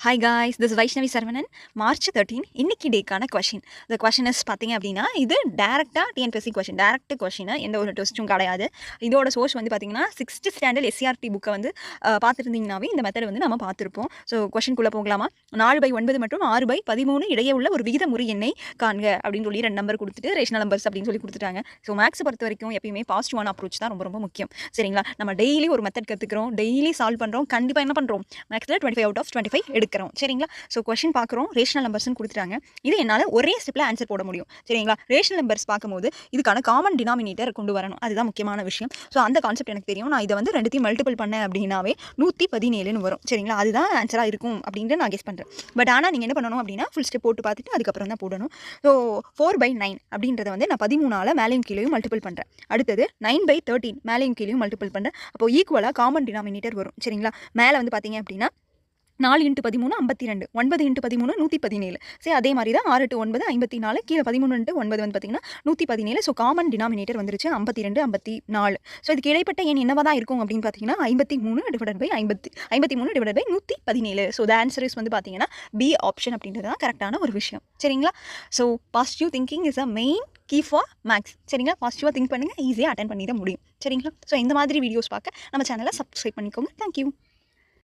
Hi guys, this Vaishnavi Saravanan. March 13 இன்னைக்கு டேக்கான question. இந்த question is பார்த்தீங்க அப்படின்னா, இது டேரெக்டாக டிஎன்பிஎஸ்சி கொஷின், டேரக்ட் கொஷின், எந்த ஒரு டெஸ்ட்டும் கிடையாது. இதோட சோர்ஸ் வந்து பார்த்தீங்கன்னா 6th ஸ்டாண்டர்ட் எஸ்சிஆர்டி புக்கை வந்து பார்த்துருந்தீங்கன்னாவே இந்த மெத்தட் வந்து நம்ம பார்த்துருப்போம். ஸோ கொஷின்குள்ளே போகலாமா? 4/9 மற்றும் 6/13 இடையே உள்ள ஒரு விகிதமுறு எண்ணை காண்க அப்படின்னு சொல்லி 2 நம்பர் கொடுத்துட்டு ரேஷனல் நம்பர்ஸ் அப்படின்னு சொல்லி கொடுத்துட்டாங்க. ஸோ மேக்ஸ் பொறுத்த வரைக்கும் எப்பயுமே பாசிட்டிவான அப்ரோச் தான் ரொம்ப ரொம்ப முக்கியம். சரிங்களா? நம்ம டெய்லி ஒரு மெத்தட் கற்றுக்கிறோம், டெய்லி சால்வ் பண்ணுறோம். கண்டிப்பாக என்ன பண்ணுறோம்? மேக்ஸில் 25 out of 25 எடுக்கிறோம். சரிங்களா? ஸோ கொஷின் பார்க்குறோம், ரேஷனல் நம்பர்ஸ்னு கொடுத்துட்டாங்க. இது என்னால் ஒரே ஸ்டெப்பில் ஆன்சர் போட முடியும். சரிங்களா? ரேஷனல் நம்பர்ஸ் பார்க்கும்போது இதுக்கான காமன் டினாமினேட்டர் கொண்டு வரணும். அதுதான் முக்கியமான விஷயம். ஸோ அந்த கான்செப்ட் எனக்கு தெரியும். நான் இதை வந்து 2த்தையும் மல்டிபிள் பண்ணேன் அப்படின்னாவே 117ன்னு வரும். சரிங்களா? அதுதான் ஆன்சராக இருக்கும் அப்படின்ட்டு நான் கெஸ் பண்ணுறேன். பட் ஆனால் நீங்கள் என்ன பண்ணணும் அப்படின்னா ஃபுல் ஸ்டெப் போட்டு பார்த்துட்டு அதுக்கப்புறம் தான் போடணும். ஸோ 4/9 அப்படின்றத வந்து நான் 13ஆல் மேலேயும் கீழேயும் மல்டிபிள் பண்ணுறேன். அடுத்தது 9/13 மேலேயும் கீழேயும் மல்டிபிள் பண்ணுறேன். அப்போ ஈக்குவலாக காமன் டினாமினேட்டர் வரும். சரிங்களா? மேலே வந்து பார்த்தீங்க அப்படின்னா 4 × 13 52, 9 × 13 117. சரி, அதே மாதிரி தான் 6 × 9 54, கீழே 13 × 9 வந்து பார்த்தீங்கன்னா 117. ஸோ காமன் டினாமினேட்டர் வந்துருச்சு 52 54. ஸோ இதுக்கு இடைப்பட்ட எண் என்னவா தான் இருக்கும் அப்படின்னு பார்த்தீங்கன்னா 53/117. ஸோ த ஆன்சர் இஸ் வந்து பார்த்தீங்கன்னா பி ஆப்ஷன் அப்படின்றது தான் கரெக்டான ஒரு விஷயம். சரிங்களா? So positive thinking is a main key for marks. சரிங்களா? பாசிட்டிவாக திங்க் பண்ணுங்கள், ஈஸியாக அட்டன் பண்ணி தான் முடியும். சரிங்களா? ஸோ இந்த மாதிரி வீடியோஸ் பார்க்க நம்ம சேனலை சப்ஸ்கிரைப் பண்ணிக்கோங்க. தேங்க்யூ.